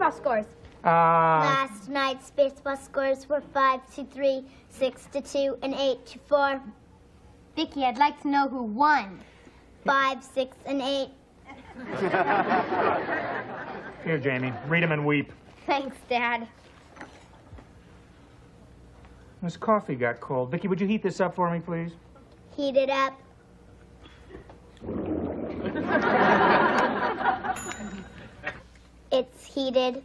baseball scores? Last night's baseball scores were 5-3, 6-2, and 8-4. Vicki, I'd like to know who won. 5, 6, and 8. Here, Jamie. Read them and weep. Thanks, Dad. This coffee got cold. Vicki, would you heat this up for me, please? Heat it up. It's heated.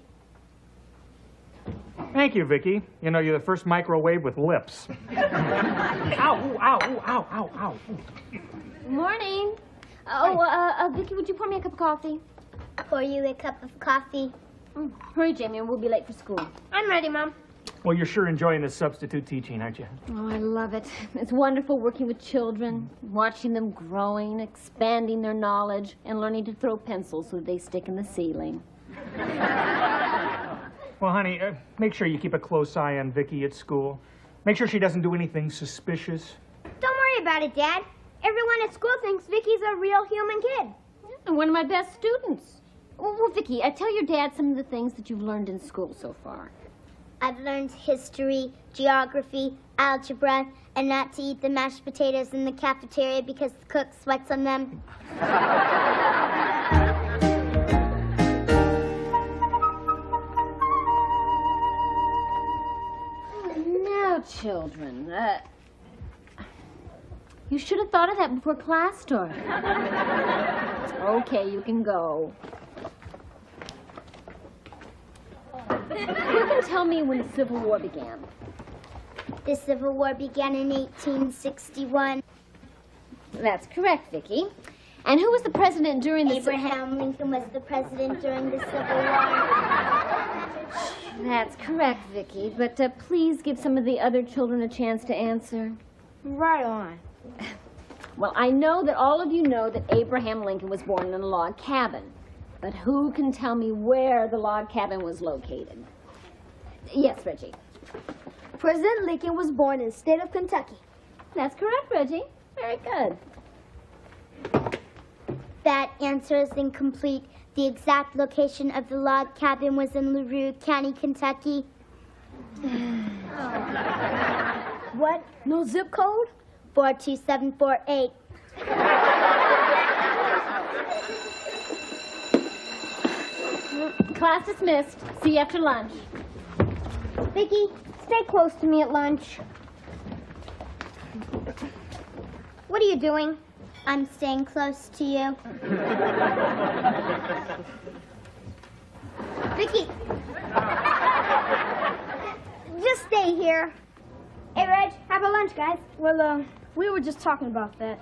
Thank you, Vicki. You know, you're the first microwave with lips. Ow, ooh, ow, ooh, ow, ow, ow. Morning. Vicki, would you pour me a cup of coffee? Pour you a cup of coffee. Hurry, Jamie, or we'll be late for school. I'm ready, Mom. Well, you're sure enjoying this substitute teaching, aren't you? Oh, I love it. It's wonderful working with children, watching them growing, expanding their knowledge, and learning to throw pencils so they stick in the ceiling. Well, honey, make sure you keep a close eye on Vicki at school. Make sure she doesn't do anything suspicious. Don't worry about it, Dad. Everyone at school thinks Vicki's a real human kid. And one of my best students. Well, Vicki, tell your dad some of the things that you've learned in school so far. I've learned history, geography, algebra, and not to eat the mashed potatoes in the cafeteria because the cook sweats on them. Now, children, you should have thought of that before class started. Okay, you can go. Who can tell me when the Civil War began? The Civil War began in 1861. That's correct, Vicki. And who was the president during the... Abraham Lincoln was the president during the Civil War. That's correct, Vicki. But please give some of the other children a chance to answer. Right on. Well, I know that all of you know that Abraham Lincoln was born in a log cabin. But who can tell me where the log cabin was located? Yes, Reggie. President Lincoln was born in the state of Kentucky. That's correct, Reggie. Very good. That answer is incomplete. The exact location of the log cabin was in LaRue County, Kentucky. What? No zip code? 42748. Class dismissed. See you after lunch. Vicki, stay close to me at lunch. What are you doing? I'm staying close to you. Vicki! Just stay here. Hey, Reg, how about lunch, guys? Well, we were just talking about that.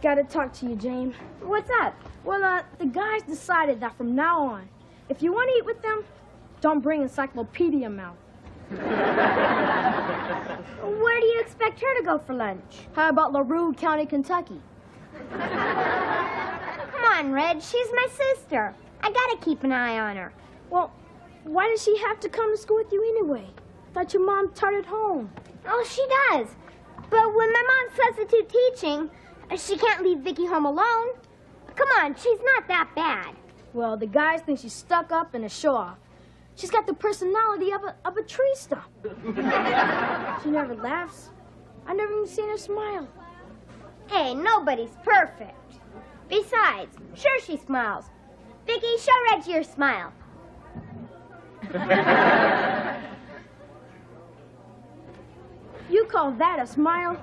Gotta talk to you, James. What's up? Well, the guys decided that from now on, if you want to eat with them, don't bring encyclopedia mouth. Where do you expect her to go for lunch? How about LaRue County, Kentucky? Come on, Reg. She's my sister. I gotta keep an eye on her. Well, why does she have to come to school with you anyway? Thought your mom taught at home. Oh, she does. But when my mom's substitute teaching, she can't leave Vicki home alone. Come on, she's not that bad. Well, the guys think she's stuck up and a show-off. She's got the personality of a tree stump. She never laughs. I've never even seen her smile. Hey, nobody's perfect. Besides, sure she smiles. Vicki, show Reggie your smile. You call that a smile?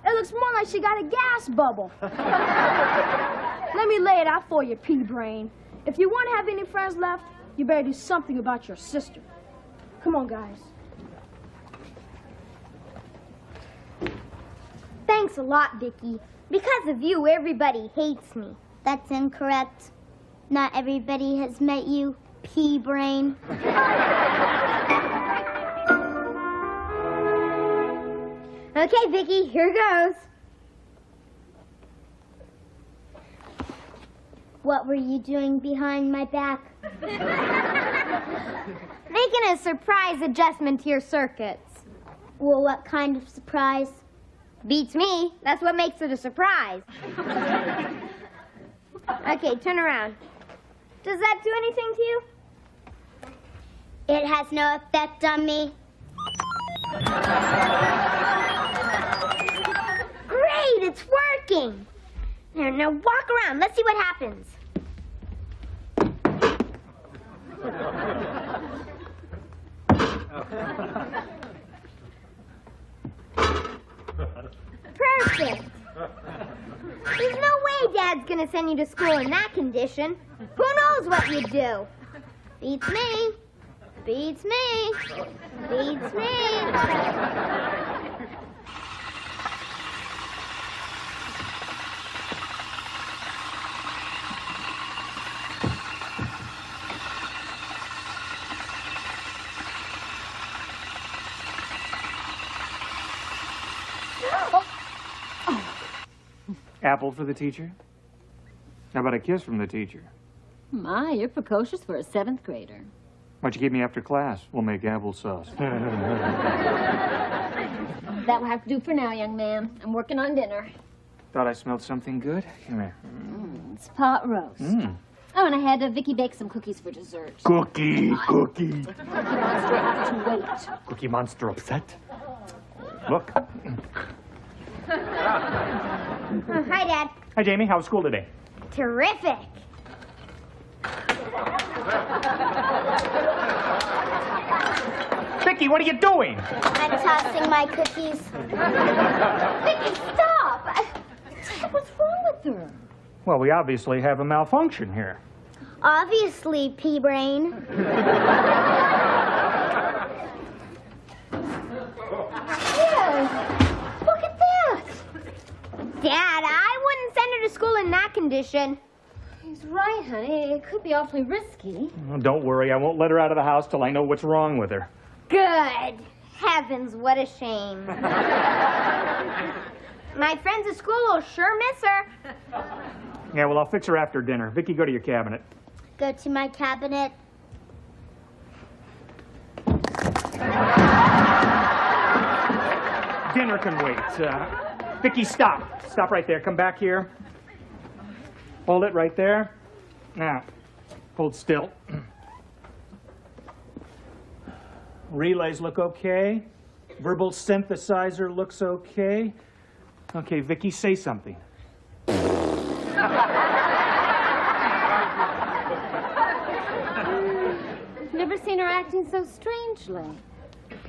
It looks more like she got a gas bubble. Let me lay it out for you, pea-brain. If you want to have any friends left, you better do something about your sister. Come on, guys. Thanks a lot, Vicki. Because of you, everybody hates me. That's incorrect. Not everybody has met you, pea-brain. Okay, Vicki, here goes. What were you doing behind my back? Making a surprise adjustment to your circuits. Well, what kind of surprise? Beats me. That's what makes it a surprise. Okay, turn around. Does that do anything to you? It has no effect on me. Great, it's working. Now walk around. Let's see what happens. Perfect. There's no way Dad's gonna send you to school in that condition. Who knows what you'd do? Beats me. Beats me. Beats me. Apple for the teacher? How about a kiss from the teacher? My, you're precocious for a 7th grader. Why don't you keep me after class? We'll make applesauce. That will have to do for now, young man. I'm working on dinner. Thought I smelled something good? Come here. It's pot roast. Oh, and I had Vicki bake some cookies for dessert. Cookie. Cookie Monster has to wait. Cookie Monster upset? Look. Hi, Dad. Hi, Jamie. How was school today? Terrific. Vicki, what are you doing? I'm tossing my cookies. Vicki, stop! What's wrong with her? Well, we obviously have a malfunction here. Obviously, pea-brain. Look at that! Dad, I wouldn't send her to school in that condition. He's right, honey. It could be awfully risky. Oh, don't worry. I won't let her out of the house till I know what's wrong with her. Good. Heavens, what a shame. My friends at school will sure miss her. Yeah, well, I'll fix her after dinner. Vicki, go to your cabinet. Go to my cabinet. Dinner can wait. Vicki, stop. Stop right there. Come back here. Hold it right there. Now, hold still. Relays look okay. Verbal synthesizer looks okay. Okay, Vicki, say something. Never seen her acting so strangely.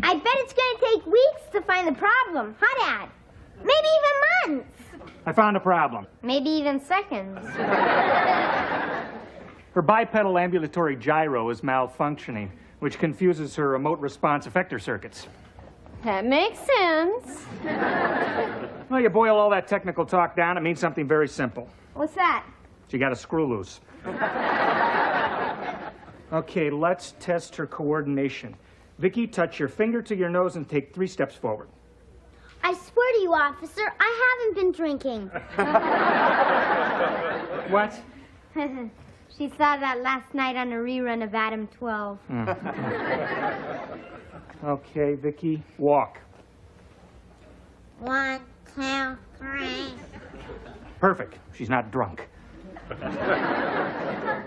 I bet it's going to take weeks to find the problem, huh, Dad? Maybe even months. I found a problem. Maybe even seconds. Her bipedal ambulatory gyro is malfunctioning, which confuses her remote response effector circuits. That makes sense. Well, you boil all that technical talk down, it means something very simple. What's that? She got a screw loose. Okay, let's test her coordination. Vicki, touch your finger to your nose and take 3 steps forward. I swear to you, officer, I haven't been drinking. What? She saw that last night on a rerun of Adam 12. Okay, Vicki, walk. 1, 2, 3. Perfect. She's not drunk.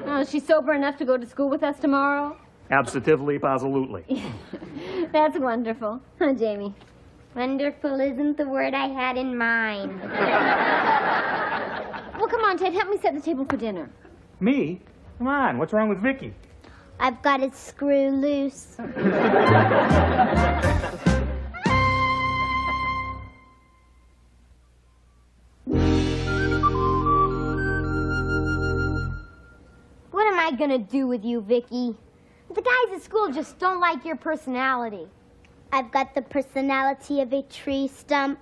Oh, is she sober enough to go to school with us tomorrow? Absolutely, positively. That's wonderful. Huh, Jamie? Wonderful isn't the word I had in mind. Well, come on, Ted. Help me set the table for dinner. Me? Come on, what's wrong with Vicki? I've got it screw loose. What am I gonna do with you, Vicki? The guys at school just don't like your personality. I've got the personality of a tree stump.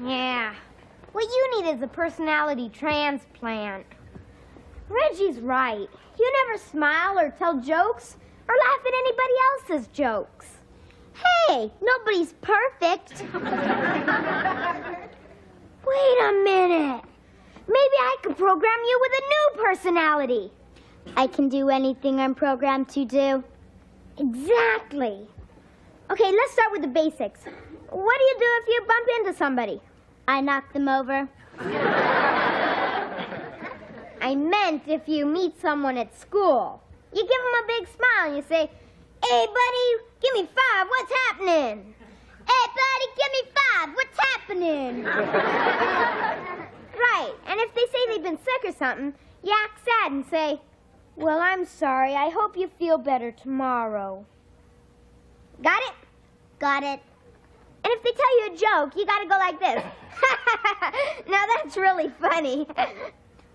Yeah. What you need is a personality transplant. Reggie's right. You never smile or tell jokes or laugh at anybody else's jokes. Hey, nobody's perfect. Wait a minute. Maybe I could program you with a new personality. I can do anything I'm programmed to do. Exactly. Okay, let's start with the basics. What do you do if you bump into somebody? I knock them over. I meant if you meet someone at school. You give him a big smile and you say, "Hey, buddy, give me 5. What's happening? Hey, buddy, give me 5. What's happening?" Right. And if they say they've been sick or something, you act sad and say, "Well, I'm sorry. I hope you feel better tomorrow." Got it? Got it. And if they tell you a joke, you gotta go like this. Now that's really funny.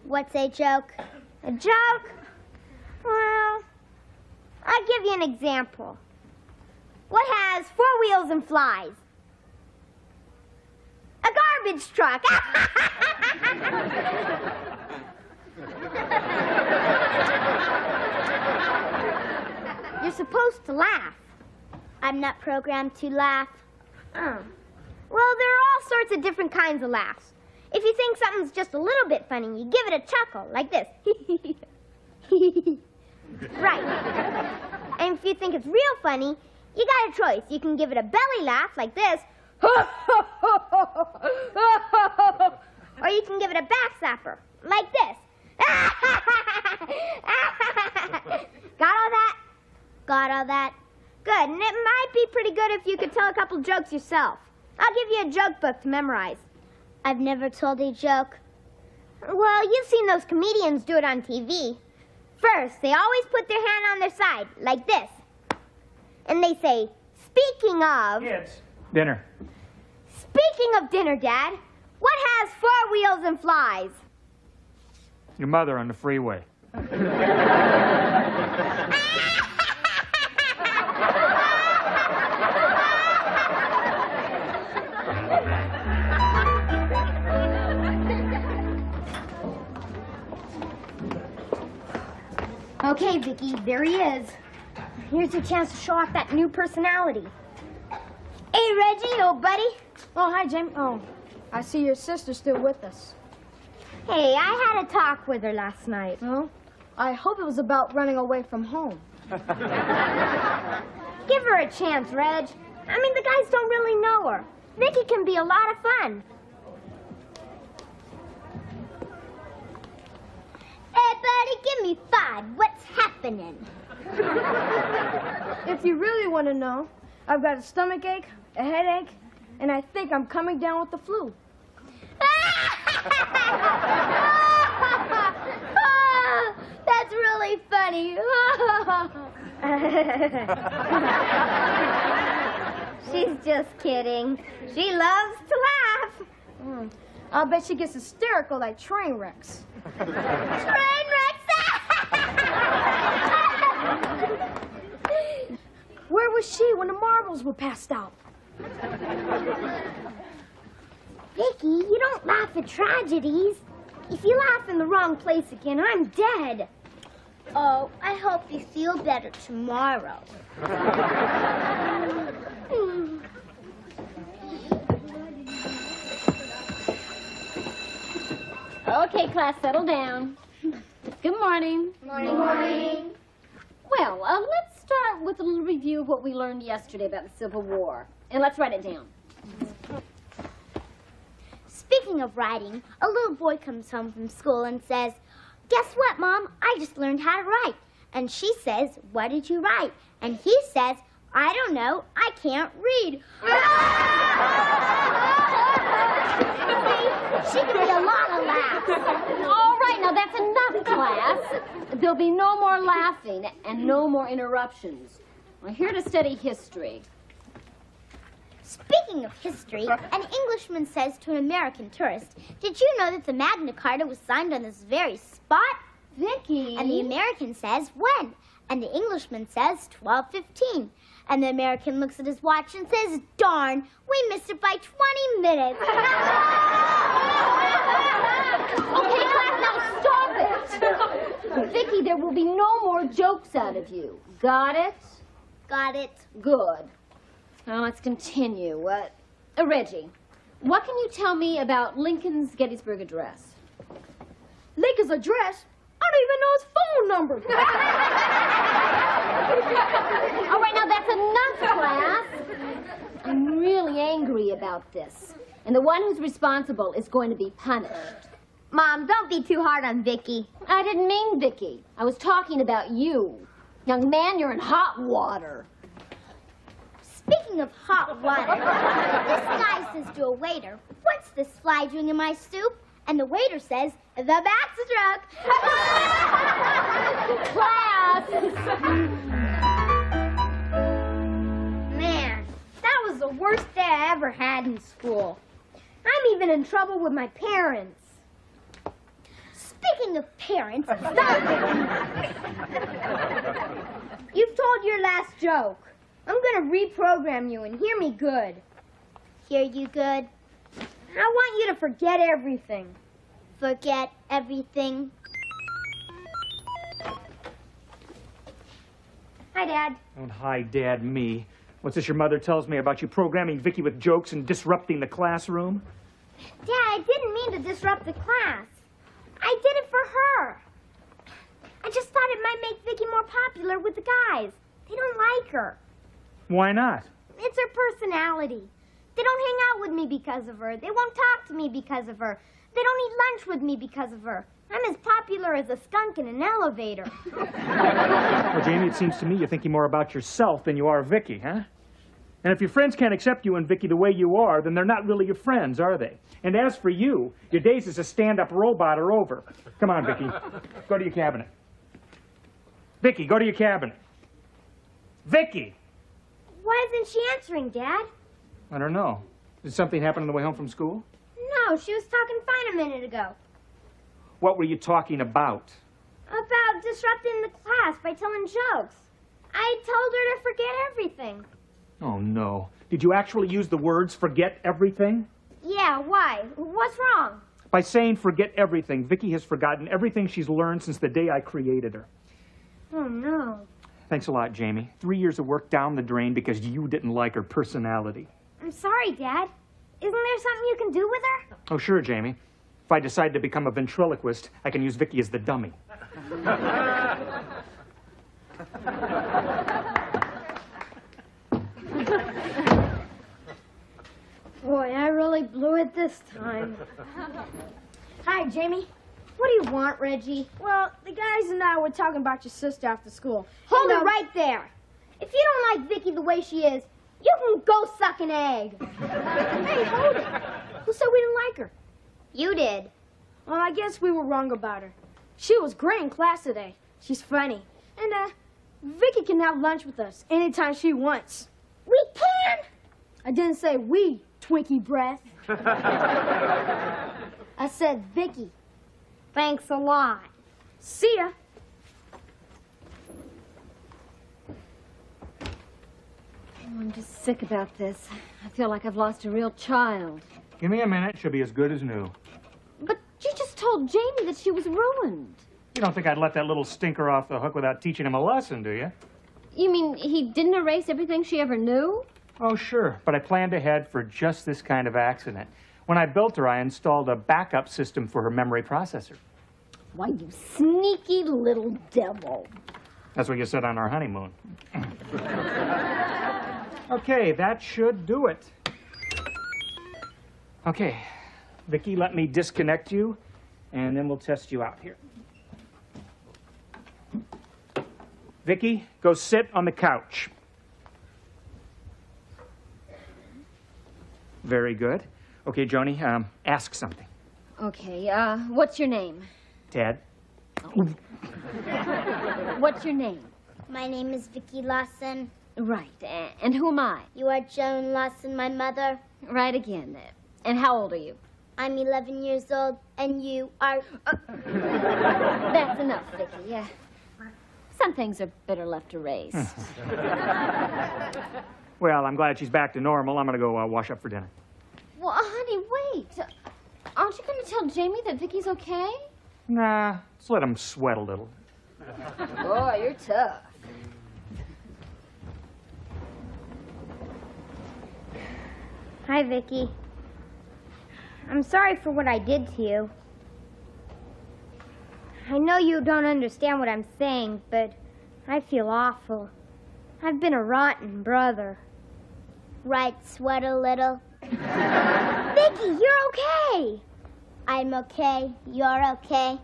What's a joke? A joke? Well, I'll give you an example. What has 4 wheels and flies? A garbage truck. You're supposed to laugh. I'm not programmed to laugh. Oh. Well, there are all sorts of different kinds of laughs. If you think something's just a little bit funny, you give it a chuckle, like this. Right. And if you think it's real funny, you got a choice. You can give it a belly laugh, like this. Or you can give it a back slapper, like this. Got all that? Got all that? Good. And it might be pretty good if you could tell a couple jokes yourself. I'll give you a joke book to memorize. I've never told a joke. Well, you've seen those comedians do it on TV. First, they always put their hand on their side, like this. And they say, "Speaking of..." Kids, dinner. Speaking of dinner, Dad, what has 4 wheels and flies? Your mother on the freeway. Okay, Vicky, there he is. Here's your chance to show off that new personality. Hey, Reggie, old buddy. Oh, hi, Jamie. Oh, I see your sister's still with us. Hey, I had a talk with her last night. Oh, I hope it was about running away from home. Give her a chance, Reg. I mean, the guys don't really know her. Vicky can be a lot of fun. Hey, buddy, give me 5. What's happening? If you really want to know, I've got a stomach ache, a headache, and I think I'm coming down with the flu. That's really funny. She's just kidding. She loves to laugh. I'll bet she gets hysterical like train wrecks. Train wrecks! Where was she when the marbles were passed out? Vicky, you don't laugh at tragedies. If you laugh in the wrong place again, I'm dead. Oh, I hope you feel better tomorrow. Okay, class, settle down. Good morning. Morning. Morning. Well, let's start with a little review of what we learned yesterday about the Civil War. And let's write it down. Speaking of writing, a little boy comes home from school and says, "Guess what, Mom? I just learned how to write." And she says, "What did you write?" And he says, "I don't know. I can't read." She can get a lot of laughs. All right, now that's enough, class. There'll be no more laughing and no more interruptions. We're here to study history. Speaking of history, an Englishman says to an American tourist, "Did you know that the Magna Carta was signed on this very spot?" Vicky. And the American says, "When?" And the Englishman says, 12:15. And the American looks at his watch and says, "Darn, we missed it by 20 minutes. Okay, class, now stop it. Vicky, there will be no more jokes out of you. Got it? Got it. Good. Now let's continue. Reggie, what can you tell me about Lincoln's Gettysburg Address? Lincoln's address? I don't even know his phone number. All right, now that's enough, class. I'm really angry about this. And the one who's responsible is going to be punished. Mom, don't be too hard on Vicky. I didn't mean Vicky. I was talking about you. Young man, you're in hot water. Speaking of hot water, this guy says to a waiter, "What's this fly doing in my soup?" And the waiter says, "The backstroke." Class! Man, that was the worst day I ever had in school. I'm even in trouble with my parents. Speaking of parents, Stop it! You've told your last joke. I'm gonna reprogram you and hear me good. hear you good? I want you to forget everything. Forget everything. Hi, Dad. Don't hi, Dad, me. What's this your mother tells me about you programming Vicky with jokes and disrupting the classroom? Dad, I didn't mean to disrupt the class. I did it for her. I just thought it might make Vicky more popular with the guys. They don't like her. Why not? It's her personality. They don't hang out with me because of her. They won't talk to me because of her. They don't eat lunch with me because of her. I'm as popular as a skunk in an elevator. Well, Jamie, it seems to me you're thinking more about yourself than you are Vicky, huh? And if your friends can't accept you and Vicky the way you are, then they're not really your friends, are they? And as for you, your days as a stand-up robot are over. Come on, Vicky. Go to your cabinet. Vicky, go to your cabinet. Vicky! Why isn't she answering, Dad? I don't know. Did something happen on the way home from school? No, she was talking fine a minute ago. What were you talking about? About disrupting the class by telling jokes. I told her to forget everything. Oh, no. Did you actually use the words forget everything? Yeah, why? What's wrong? By saying forget everything, Vicky has forgotten everything she's learned since the day I created her. Oh, no. Thanks a lot, Jamie. 3 years of work down the drain because you didn't like her personality. I'm sorry, Dad. Isn't there something you can do with her? Oh, sure, Jamie. If I decide to become a ventriloquist, I can use Vicky as the dummy. Boy, I really blew it this time. Hi, Jamie. What do you want, Reggie? Well, the guys and I were talking about your sister after school. Hold it right there. If you don't like Vicky the way she is, you can go suck an egg. Hey, hold it. Who said we didn't like her? You did. Well, I guess we were wrong about her. She was great in class today. She's funny. And, Vicky can have lunch with us anytime she wants. We can? I didn't say we, Twinkie breath. I said Vicky. Thanks a lot. See ya. Oh, I'm just sick about this. I feel like I've lost a real child. Give me a minute. She'll be as good as new. But you just told Jamie that she was ruined. You don't think I'd let that little stinker off the hook without teaching him a lesson, do you? You mean he didn't erase everything she ever knew? Oh, sure. But I planned ahead for just this kind of accident. When I built her, I installed a backup system for her memory processor. Why, you sneaky little devil. That's what you said on our honeymoon. Okay, that should do it. Okay, Vicky, let me disconnect you, and then we'll test you out here. Vicky, go sit on the couch. Very good. Okay, Joni, ask something. Okay, what's your name? Ted? What's your name? My name is Vicky Lawson. Right, and who am I? You are Joan Lawson, my mother. Right again. And how old are you? I'm 11 years old, and you are... That's enough, Vicky. Some things are better left erased. Well, I'm glad she's back to normal. I'm gonna go wash up for dinner. Well, honey, wait. Aren't you going to tell Jamie that Vicky's okay? Nah, just let him sweat a little. Boy, you're tough. Hi, Vicky. I'm sorry for what I did to you. I know you don't understand what I'm saying, but I feel awful. I've been a rotten brother. Right, sweat a little. Vicky, you're okay. I'm okay. You're okay.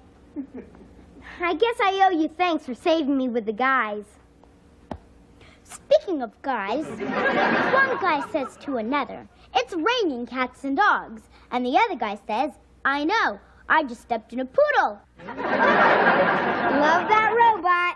I guess I owe you thanks for saving me with the guys. Speaking of guys, one guy says to another, "It's raining cats and dogs." And the other guy says, "I know, I just stepped in a poodle." Love that robot.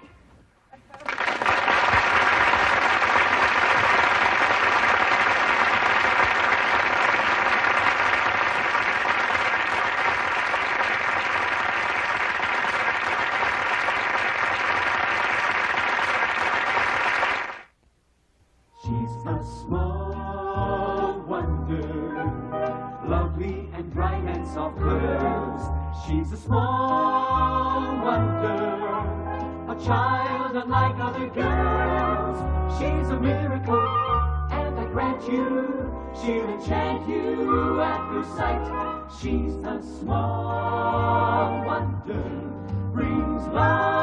She's a small wonder, lovely and bright and soft curves. She's a small wonder, a child unlike other girls. She's a miracle, and I grant you, she'll enchant you at first sight. She's a small wonder, brings love